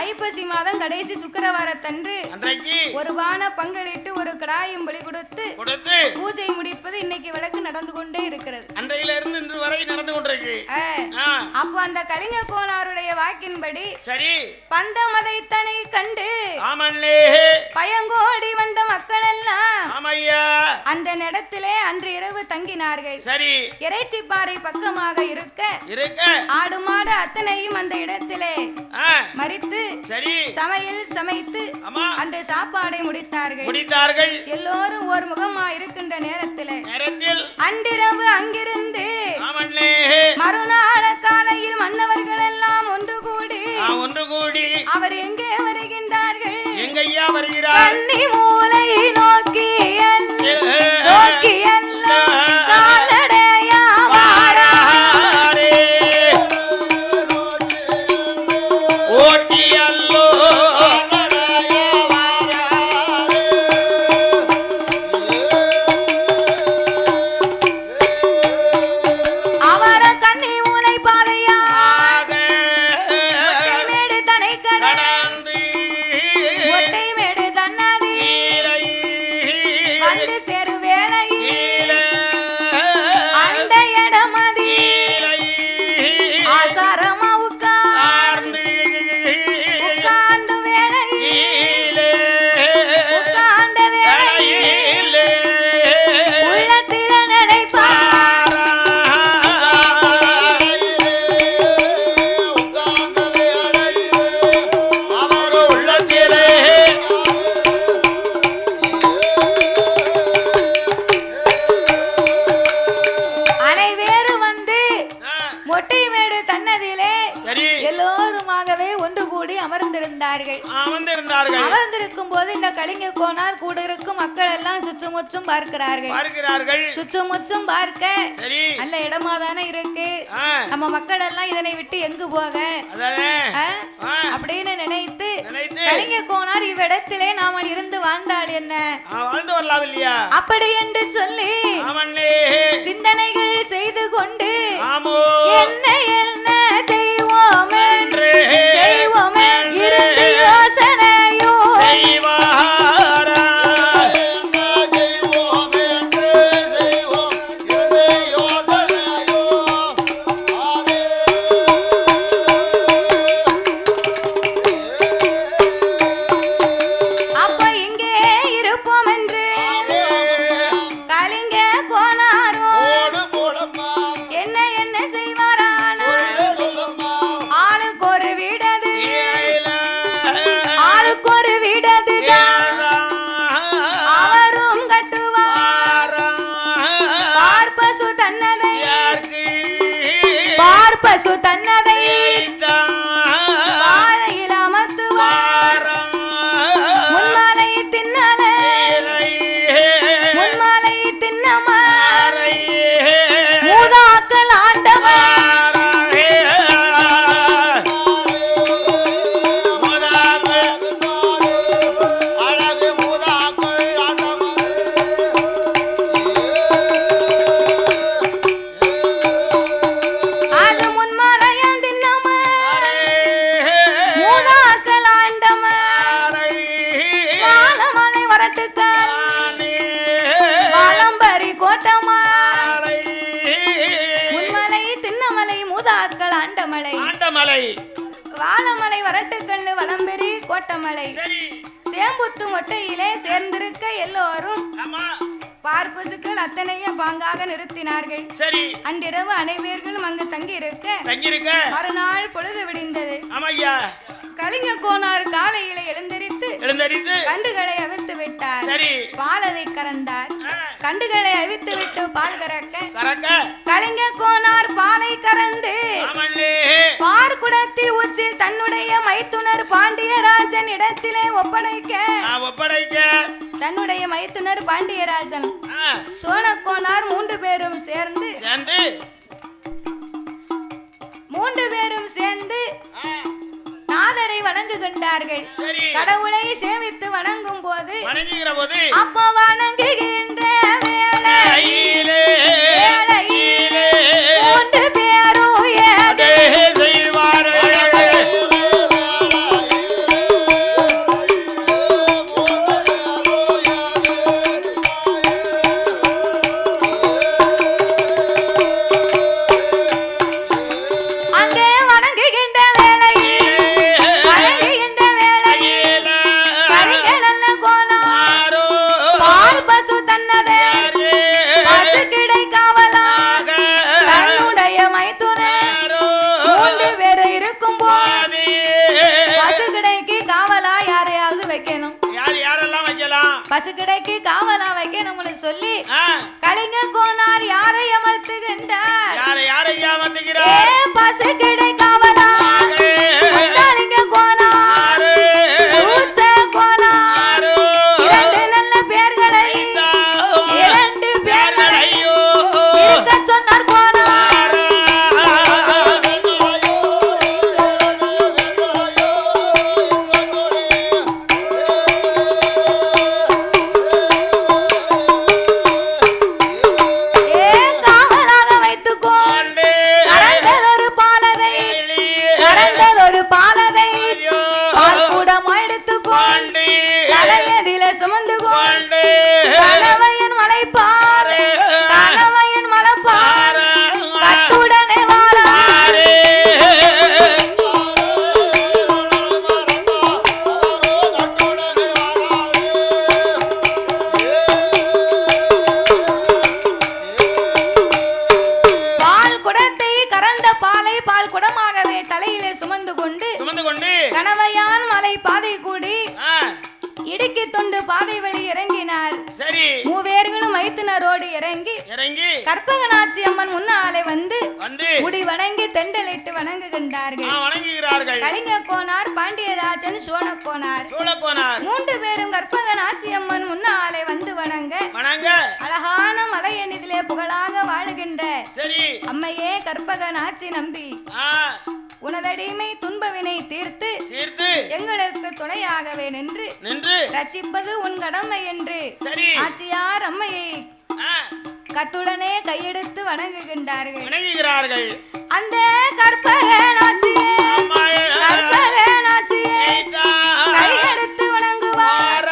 Speaker 1: ஐப்பசி மாதம் கடைசி சுக்கிரவாரத்தன்று ஒரு பான பங்களிட்டு ஒரு கடாயும் பலி கொடுத்து பூஜை முடிப்பது இன்னைக்கு வழக்கு நடந்து கொண்டே இருக்கிறது. அப்போ அந்த கலிங்க கோனாருடைய வாக்கின்படி பந்தமதைத்தனை கண்டு பயங்கோடி வந்த மக்கள் எல்லாம் அந்த இடத்திலே அன்று இரவு தங்கினார்கள். இறைச்சி பாறை பக்கமாக இருக்க ஆடு மாடு அத்தனையும் அந்த இடத்திலே மரித்து சமையல் சமைத்து அன்று சாப்பாடை முடித்தார்கள். எல்லோரும் ஒரு முகமா இருக்கின்ற நேரத்தில் அன்றிரவு அங்கிருந்து மறுநாள் காலையில் மன்னவர்கள் எல்லாம் ஒன்று கூடி அவர் எங்கே வருகின்றார்கள்? கன்னி மூலை நோக்கி காலடையா வாராரே அவர கன்னி மூலை பாதையா மேடு தனை கடை மொட்டை மேடு தன்னதி மேடு தன்னதிலே எல்லோருமாகவே ஒன்று கூடி அமர்ந்திருந்தார்கள். அமர்ந்திருக்கும் போது இந்த கலிங்க கோனார் கூட இருக்கும் மக்கள் எல்லாம் சுற்றுமுற்றும் பார்க்கிறார்கள். சுற்றுமுற்றும் பார்க்க நல்ல இடமா தானே இருக்கு, நம்ம மக்கள் எல்லாம் இதனை விட்டு எங்கு போக அப்படின்னு நினைத்து கலிங்க கோனார் இவ்விடத்திலே நாம இருந்து வாழ்ந்தால் என்ன, அப்படி என்று சொல்லி சிந்தனைகள் செய்து கொண்டு என்ன என்ன செய்வோம் என்று இருந்து யோசனையோ பசு தன்னதை வாழையில் அமர்த்துவார், முன்மாலை தின்னமார் மூதாக்கள் ஆண்டவர் வாழமலை வரட்டுக்கண்ணு வளம்பெரி கோட்டமலை சேம்புத்து மொட்டையிலே சேர்ந்திருக்க எல்லோரும் பார்ப்பசுக்கள் அத்தனையும் பாங்காக நிறுத்தினார்கள். அன்றிரவு அனைவர்களும் அங்கு தங்கி இருக்க மறுநாள் பொழுது விடிந்தது. கலிங்க கோனார் காலையில எழுந்தரித்து கண்டுகளை அவிழ்த்து விட்டார். பாலதை கறந்தார். கண்டுகளை அவிழ்த்து விட்டு பால் கறக்க கலிங்க கோனார் பாலை கறந்து பார்க்குடத்தில் ஊற்றில் தன்னுடைய மைத்துனர் பாண்டியராஜன் இடத்திலே ஒப்படைக்க தன்னுடைய மைத்துனர் பாண்டியராஜன் சோனக்கோனார் மூன்று பேரும் சேர்ந்து நாதரை வணங்குகின்றார்கள். கடவுளை சேவித்து வணங்கும் போது அப்போ வணங்குகின்ற வேளையிலே மூன்று பேரும் பசுக்கடைக்கு காவலா வைக்கணும்னு சொல்லி கலிங்க கோனார் யாரை அமர்த்துகின்றார்? பசுக்கடை காவலா கலிங்க கோனார் சூச்ச கோனார் இரண்டு நல்ல பேர்களை இருக்க சொன்னார் கோனார். இடுக்கி தொண்டு பாதை வழி இறங்கினார்.
Speaker 2: சரி.
Speaker 1: மூவேர்களும் மைத்துனரோடு இறங்கி கற்பகநாச்சி அம்மன் முன்னாலே வந்து முடி வணங்கி தெண்டலிட்டு வணங்குகின்றார்கள். கலிங்க கோனார், பாண்டியராஜன், சோழக்கோனார் 3 பேரும் கற்பகநாச்சி அம்மன் முன்னாலே வந்து வணங்க அழகான மலையனிதிலே புகழாக வாழுகின்ற அம்மையே கற்பகநாச்சி நம்பி உனதடிமை துன்பவினை தீர்த்து எங்களுக்கு துணையாகவே நின்று ரட்சிப்பது உன் கடமை என்று ஆச்சியார் அம்மையை கட்டுடனே கையெடுத்து வணங்குகின்றார்கள். அந்த கற்பகநாச்சியே கையெடுத்து வணங்குவார்.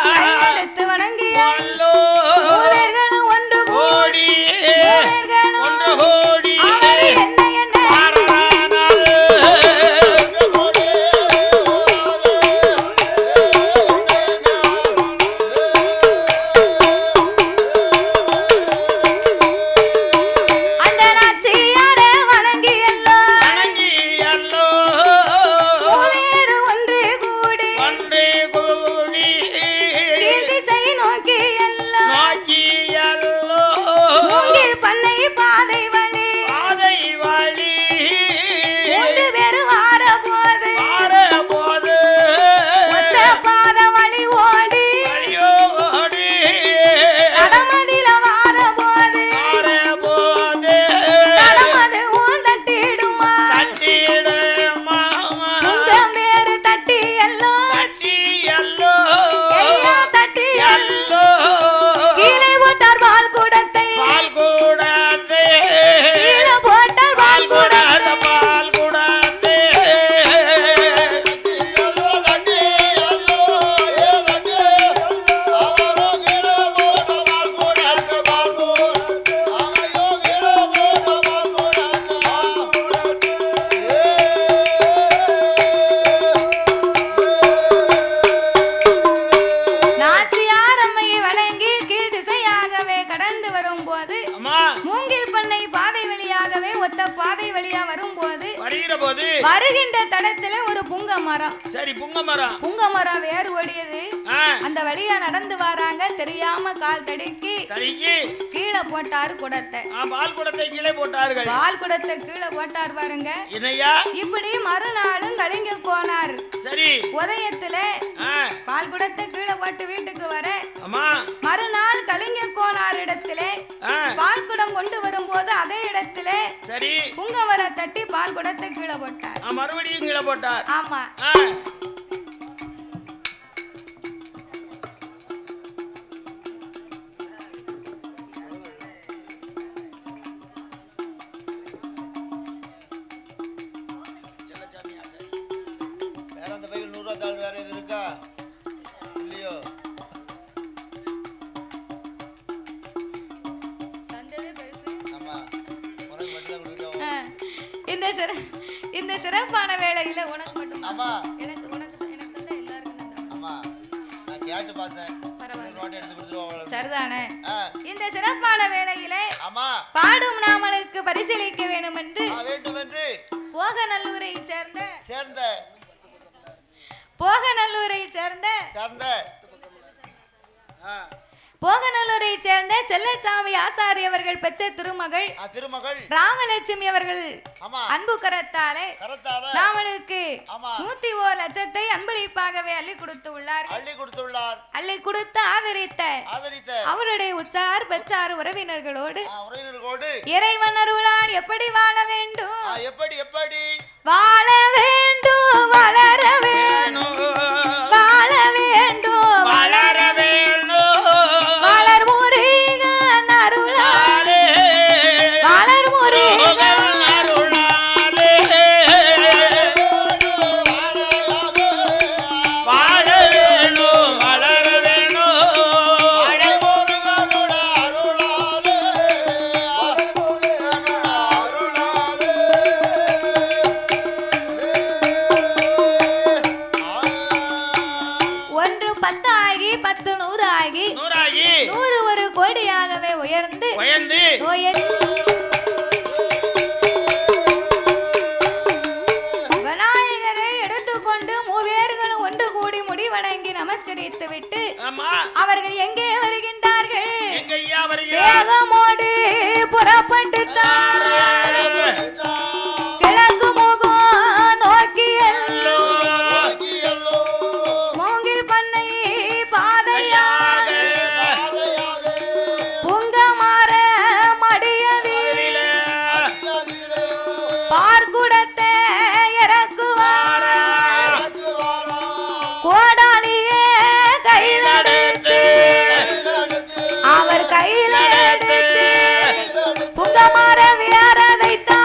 Speaker 1: கையெடுத்து வணங்கிய மூவேர்களும் ஒன்று கூடி அவர் என்ன வருகின்ற தடத்துல ஒரு புங்க மரம். சரி, புங்க மரம் வேறு ஓடியது. அந்த வழியா நடந்து வராங்க. தெரியாம கால் தடுக்கி கீழே போட்டாரு குடத்தை. பால் குடத்தை கீழே போட்டார்கள். பால் குடத்தை கீழே போட்டார் பாருங்க. இப்படி மறுநாளும் கலிங்க கோனார் சரி உதயத்துல பால் குடத்தை கீழே போட்டு வீட்டுக்கு வர மறுநாள் கலிங்க கோனார் இடத்திலே பால் குடம் கொண்டு வரும்போது அதே இடத்திலே சரி புங்கமர தட்டி பால் குடத்தை கீழே போட்டார். மறுபடியும் கீழே போட்டார். ஆமா. இந்த சிறப்பான வேளையில உனக்கு மட்டும் எனக்கு தான் எல்லாருக்கும் நான் கேட்டு பார்த்தேன். சரிதானே? இந்த சிறப்பான வேளையில பாடும் நாமனுக்கு பரிசீலிக்க வேண்டும் என்று போகநல்லூரை சேர்ந்த செல்லச்சாமி ஆசாரி அவர்கள் பெற்ற திருமகள் ராமலட்சுமி அவர்கள் அன்பு கரத்தாலே ராமனுக்கு 101 லட்சத்தை அன்பளிப்பாகவே அள்ளி கொடுத்துள்ளார். அள்ளி கொடுத்து ஆதரித்த அவருடைய உற்றார் பெற்றார் உறவினர்களோடு இறைவன் அருளால் எப்படி வாழ வேண்டும், வாழ வேண்டும், வளர வேண்டும், வாழ வேண்டும், வளர வேண்டும், வளர் முருகன் அருளாலே, வளர் முருகன் அருளாலே, வாழ வேண்டும், வளர வேண்டும், வளர் முருகன் அருளாலே, வளர் முருகன் அருளாலே. அவர்கள் எங்கே வருகின்றார்கள்?
Speaker 2: எங்கய்யா வருகிறார்?
Speaker 1: வேகமோடு புறப்பட்டு கிழக்கு முகம் நோக்கி மூங்கில் பண்ணை பாதையாக புங்கமாற மடியதில் பார்க்குடத்தை இறக்குவார கோடாலியே கையிலெடுத்து அவர் கையிலெடுத்து புங்கமாற வியாரதைத்தான்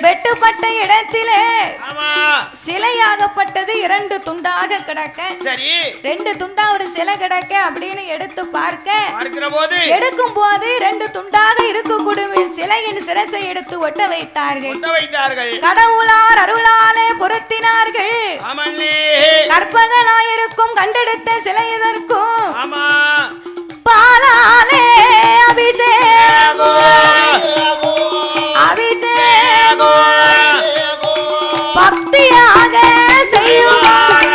Speaker 1: வெட்டுப்பட்ட இடத்திலே சிலையாகப்பட்டது இரண்டு துண்டாக கிடக்க.
Speaker 2: சரி,
Speaker 1: ரெண்டு துண்டா ஒரு சிலை கிடக்க அப்படின்னு எடுத்து பார்க்கிற போது எடுக்கும் போது ரெண்டு துண்டாக இருக்கக்கூடிய சிலையின் சிரசை எடுத்து ஒட்ட வைத்தார்கள். கடவுளார் அருளாலே பொருத்தினார்கள். கற்பகனாயிருக்கும் கண்டெடுத்த சிலை இதற்கும் பாலாலே பக்தியாக செய்வார்.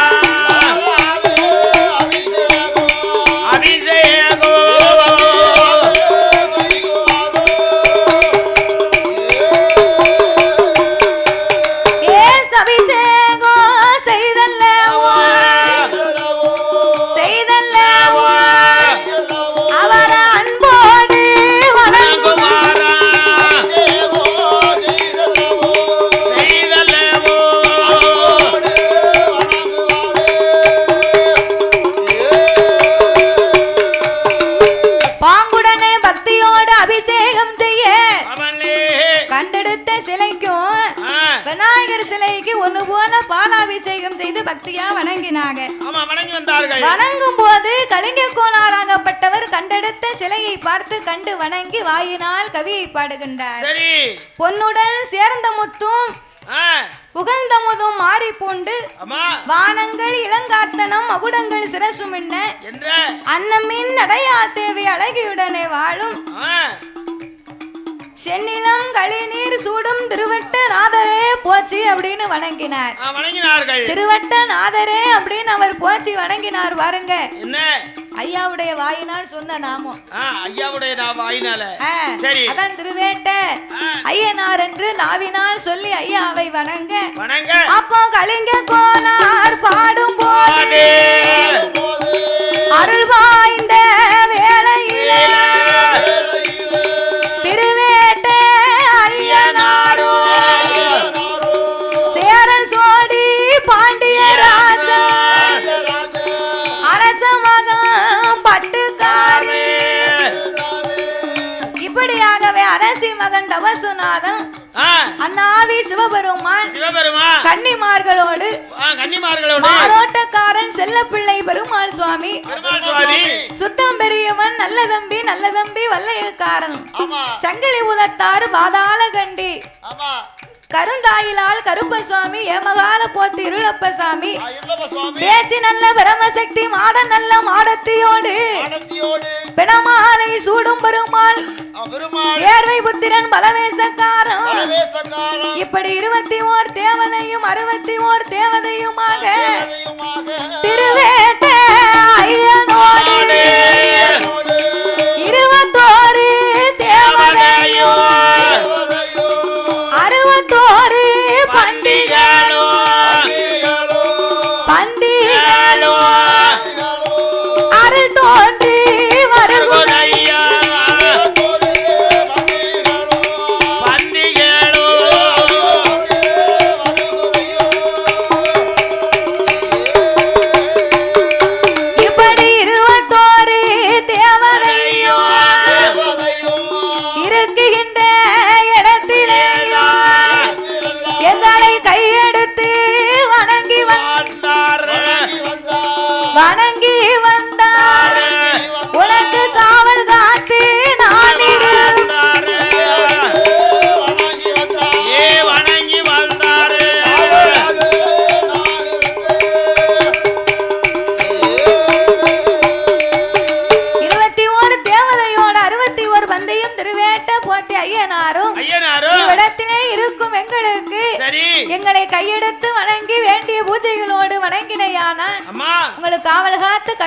Speaker 1: விநாயகர் சிலைக்கு ஒண்ணு போல பாலாபிஷேகம் செய்து பக்தியா வணங்கினாங்க. வணங்கும் போது கலிங்க கோணாராகப்பட்டவர் கண்டெடுத்த சிலையை பார்த்து கண்டு வணங்கி வாயினால் கவியை பாடுகின்றார். பொன்னுடன் சேர்ந்த முத்தும் புகழ்ந்த முதும் மாறி பூண்டு வானங்கள் இளங்காத்தனம் மகுடங்கள் சிரசும் என்ன அன்னமின் அடையா தேவை அழகியுடனே வாழும் சென்னிலம் களிநீர் சூடும் திருவட்ட நாதரே போச்சு அப்படின்னு வணங்கினார். திருவட்ட நாதரே அப்படின்னு அவர் போச்சு வணங்கினார். பாருங்க என்ன ஐயாவுடைய வாயினால் சொன்ன நாமம்.
Speaker 2: ஐயாவுடைய வாயினால
Speaker 1: சரி அதான் திருவேட்ட ஐயனார் என்று நாவினால் சொல்லி ஐயாவை வணங்க. அப்போ கலிங்க கோனார் பாடும் போது அருள் வாய்ந்த வேளையிலே சேரன் சோடி பாண்டிய ராஜா அரச மகன் பட்டுக்காரி இப்படியாகவே அரசி மகன் தவசுநாதன் அண்ணாவி சிவபெருமான் கன்னிமார்களோடு மாரோட்டக்காரன் செல்லப்பிள்ளை பெருமாள் சுவாமி சுத்தம் பெரியவன் நல்ல தம்பி வல்லையக்காரன் சங்கிலி உதத்தாறு பாதாள கண்டி கருந்தாயிலால் கருப்பசாமி ஏமகால போத்தி இருளப்பசாமி பேச்சு நல்ல பிரமசக்தி மாட நல்ல மாடத்தியோடு பிணமாலை சூடும் பெருமாள் ஏர்வை புத்திரன் பலவேசக்காரன் இப்படி 21 தேவதையும் 61 தேவதையுமாக திருவேட்டை ஐயனோடு 21 தேவதையும் 61 பண்டிகளோ அருள் தோன்றி வருகுதையா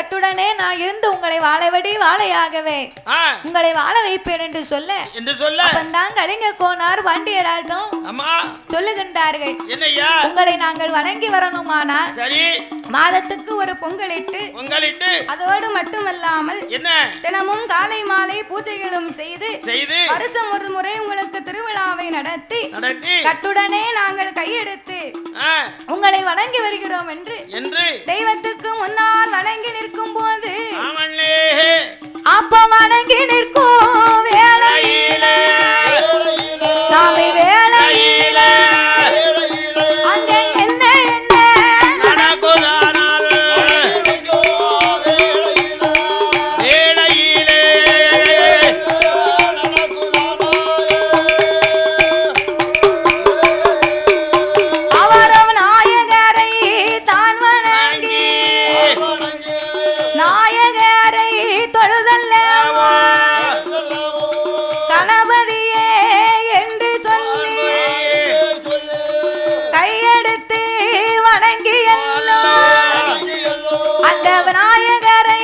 Speaker 1: கட்டுடனே நான் இருந்து உங்களை வாழவடி வாழையாகவே உங்களை வாழ வைப்பேன் என்று சொல்ல அப்பந்தான் கலிங்க கோனார் பாண்டியராஜும் சொல்லுகின்றார்கள் உங்களை நாங்கள் வணங்கி வரணுமானா மாதத்துக்கு ஒரு பொங்கலிட்டு அதோடு மட்டுமல்லாமல் தினமும் காலை மாலை பூஜைகளும் செய்து வருஷம் ஒரு முறை உங்களுக்கு திருவிழாவை நடத்தி கட்டுடனே நாங்கள் கையெடுத்து உங்களை வணங்கி வருகிறோம் என்று தெய்வத்துக்கு முன்னால் வணங்கி நிற்கும் போது அப்ப வணங்கி நிற்கும் வேளையில சாமி வேளையில அங்கே என்ன என்ன விநாயகரை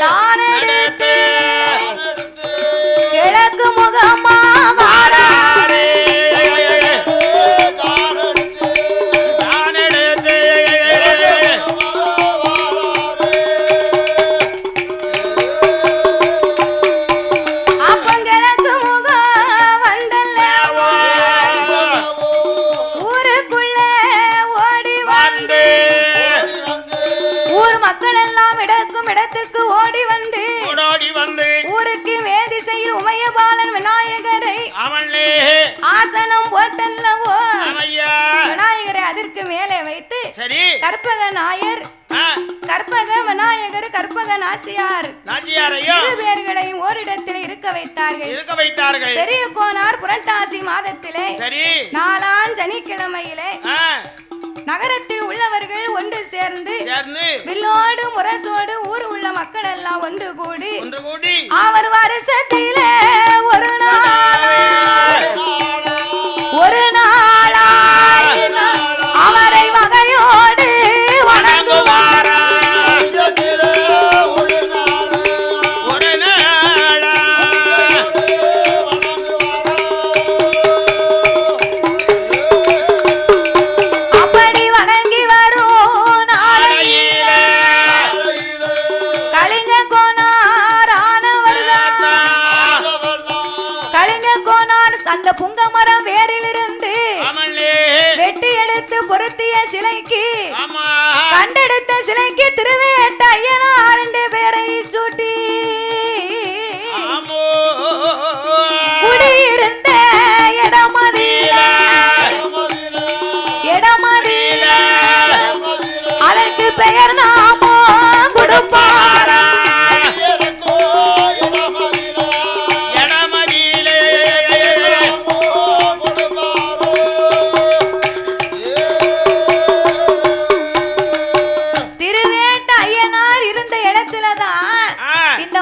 Speaker 1: தானெடுத்து கிழக்கு முகமா வாராரே அப்பங்கிழக்கு முகம் வந்தல்ல ஊருக்குள்ள ஊர் மக்கள் எல்லாம் இடக்கும் இடத்துக்கு ஓடி வந்து ஊருக்கு மேதிசையில் உமையபாலன் விநாயகரை ஆசனம் போட்டல்லவோ விநாயகரை அதற்கு மேலே வைத்து கற்பக நாயர் கற்பக விநாயகர் கற்பக நாச்சியார் இரு பேர்களையும் ஓரிடத்தில் இருக்க வைத்தார்கள் பெரிய கோனார் புரட்டாசி மாதத்திலே நாலாம் சனிக்கிழமையிலே நகரத்தில் உள்ளவர்கள் ஒன்று சேர்ந்து வில்லோடு முரசோடு ஊர் உள்ள மக்கள் எல்லாம் ஒன்று கூடி அவர் வருஷத்திலே ஒரு நாள் அவரை வகையோடு வணங்குவார் அந்த புங்க மரம் வேரிலிருந்து வெட்டி எடுத்து பொருத்திய சிலைக்கு கண்டெடுத்த சிலைக்கு திருவேட்ட ஐயனார் என்ற பெயரை சூட்டி குடியிருந்த இடமதியில அதற்கு பெயர் நாமோ கொடுப்பாரா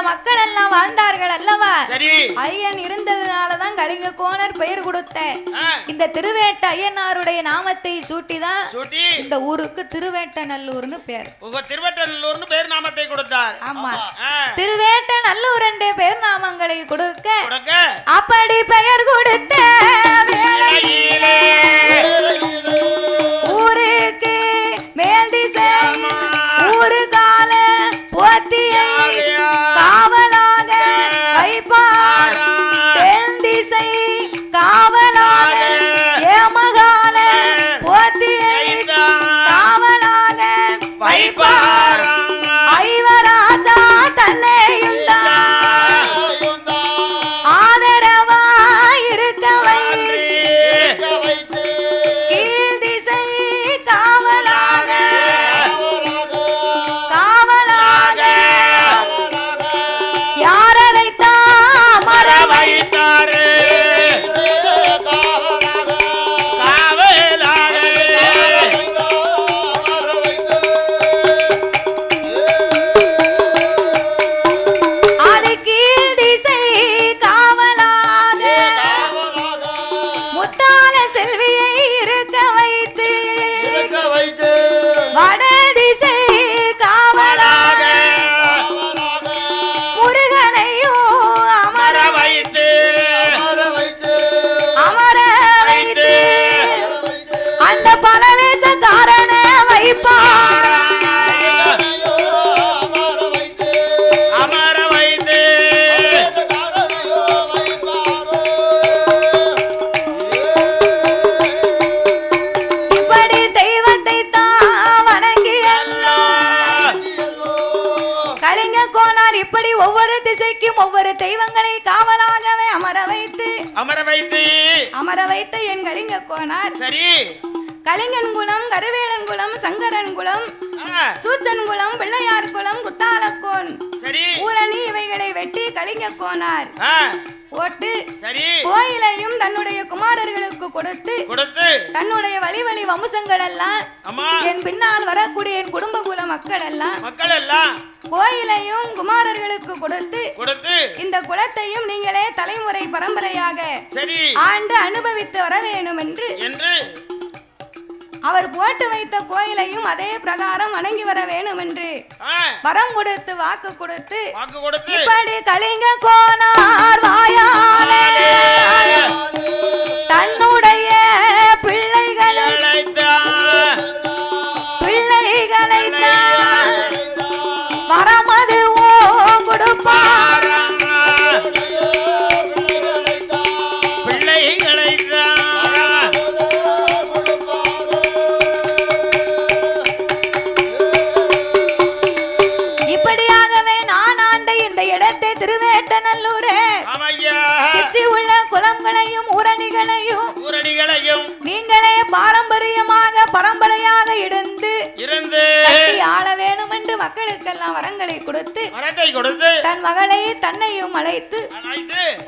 Speaker 1: மக்கள் எல்லாம் வாழ்ந்தார்கள் அல்லவா ஐயன் இருந்ததுனாலதான் கலிங்க கோணர் பெயர் கொடுத்த இந்த திருவேட்ட ஐயனாருடைய நாமத்தை சூட்டிதான் இந்த ஊருக்கு திருவேட்ட நல்லூர்னு பேர்
Speaker 2: திருவேட்டநல்லூர்னு பேர் நாமத்தை கொடுத்தார்.
Speaker 1: ஆமா திருவேட்ட நல்லூர் என்ற பேர் நாமங்களை கொடுக்க அப்படி பெயர் கொடுத்த வேளையிலே ஊருக்கு மேல் திசை ஊரு கால போத்தியை காவலாக வைப்பார் தென் திசை காவலாக ஏமகால போத்தியை காவலாக வைப்பார் ஐவராஜா தன்னை ஆதரவா இருக்க வைத்து கீழ் திசை காவலாக யாரதைத்தான் மர வைத்தாரு இப்படி ஒவ்வொரு திசைக்கும் ஒவ்வொரு தெய்வங்களை காவலாகவே அமர வைத்து என் கலிங்க கோனார்
Speaker 2: சரி
Speaker 1: கலிங்கன் குலம், கருவேலன் குலம், சங்கரன் குலம், சூச்சன் குலம், பிள்ளையார் குலம், குத்தாலக்கோன் ஊரணி இவைகளை வெட்டி கலிங்க கோனார் போட்டு கோயிலையும் தன்னுடைய குமாரர்களுக்கு கொடுத்து தன்னுடைய வழி வழி வம்சங்கள் எல்லாம் என் பின்னால் வரக்கூடிய என் குடும்ப குல மக்கள் எல்லாம் கோயிலையும் குமாரர்களுக்கு கொடுத்து இந்த குலத்தையும் நீங்களே தலைமுறை பரம்பரையாக ஆண்டு அனுபவித்து வர வேண்டும் என்று அவர் போட்டு வைத்த கோயிலையும் அதே பிரகாரம் வணங்கி வர வேண்டும் என்று வரம் கொடுத்து வாக்கு கொடுத்து இப்படி கலிங்க கோனார் வாயாலே தன்னுடைய பிள்ளைகளை வரமது கொடுப்பார் திருவேட்டநல்லூரே சுற்றி உள்ள குளங்களையும் ஊரணிகளையும் நீங்களே பாரம்பரியமாக பரம்பரையாக இருந்து ஆள வேணும் என்று மக்களுக்கெல்லாம் வரங்களை கொடுத்து தன் மகளை தன்னையும் அழைத்து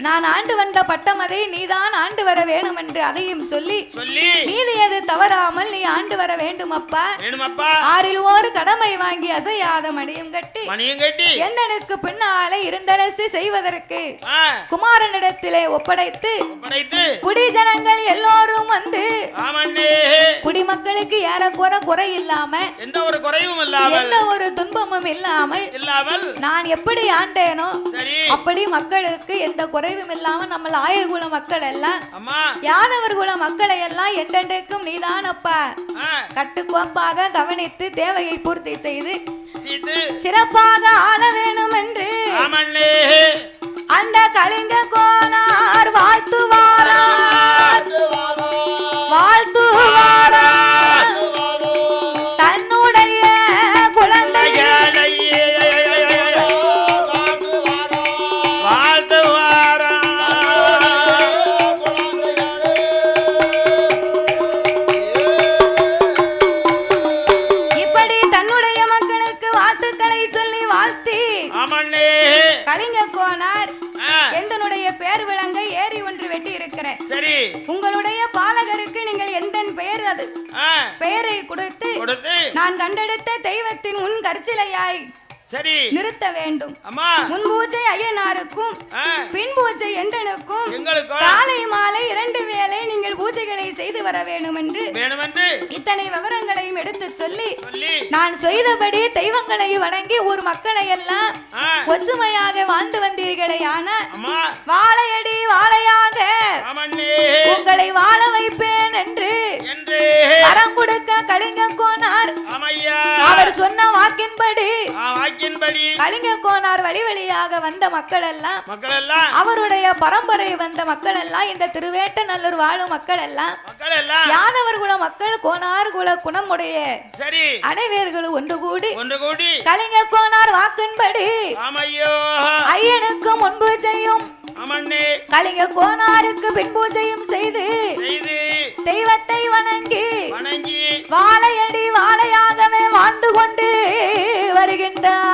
Speaker 1: நான் ஆண்டு வந்த பட்டமதை நீதான் ஆண்டு வர வேணும் என்று அதையும் சொல்லி நீதி அது தவறாமல் நீ ஆண்டு வர வேண்டும் அப்பா ஆறில் ஒரு கடமை வாங்கி அசையாத மணியும் கட்டி எந்தனுக்கு பின்னாலே இருந்தரசு செய்வதற்கு குமாரனிடத்திலே ஒப்படைத்து குடிஜனங்கள் எல்லோரும் வந்து குடிமக்களுக்கு ஏறக்குற குறை இல்லாம எந்த ஒரு துன்பமும் இல்லாமல் நான் எப்படி ஆண்டேனோ அப்படி மக்களுக்கு எந்த குறைவும் இல்லாம நம்ம ஆயர் குல மக்கள் எல்லாம் யாதவர் குல மக்களை எல்லாம் என்றென்றைக்கும் நீதான் அப்பா கட்டுக்கோப்பாக கவனித்து தேவையை பூர்த்தி செய்து சிறப்பாக ஆள வேணும் என்று அந்த கலிங்க கோனார் வாழ்த்துவாரா தன்னுடைய குழந்தைகளை இப்படி தன்னுடைய மக்களுக்கு வாழ்த்துக்களை சொல்லி வாழ்த்தி கலிங்க கோனார் எந்தனுடைய பேர் விலங்கை ஏறி ஒன்று வெட்டி இருக்கிறேன் உங்களுடைய பாலகருக்கு நீங்கள் எந்த பெயர் அது பெயரை கொடுத்து நான் கண்டெடுத்த தெய்வத்தின் முன் கற்சிலையாய் நிறுத்த வேண்டும் முன் பூஜை ஐயனாருக்கும் பின் பூஜை எந்தனுக்கும் காலை மாலை 2 வேளை நீங்கள் பூஜைகளை செய்து வர வேண்டும் என்று இத்தனை விவரங்களையும் எடுத்து சொல்லி நான் செய்தபடி தெய்வங்களை வணங்கி ஊர் மக்களை எல்லாம் ஒற்றுமையாக வாழ்ந்து வந்தீர்களே ஆன வாழையடி வாழையாக உங்களை வாழ வைப்பேன் என்று வரம் கொடுக்க கலிங்க கோனார் அவர் சொன்ன வாக்கின்படி கலிங்க கோனார் வழி வழியாக வந்த மக்கள் எல்லாம் அவருடைய பரம்பரை வந்த மக்கள் எல்லாம் இந்த திருவேட்டநல்லூர் வாழும் மக்கள் எல்லாம் யாதவர் குல மக்கள் கோனார் குல குணமுடைய அனைவர்களும் ஒன்று கூடி கலிங்க கோனார் வாக்கின்படி ஐயனுக்கு முன் பூஜையும் கலிங்க கோனாருக்கு பின் பூஜையும் செய்து தெய்வத்தை வணங்கி வாழையடி வாழையாகவே வாழ்ந்து கொண்டு வருகின்றார்.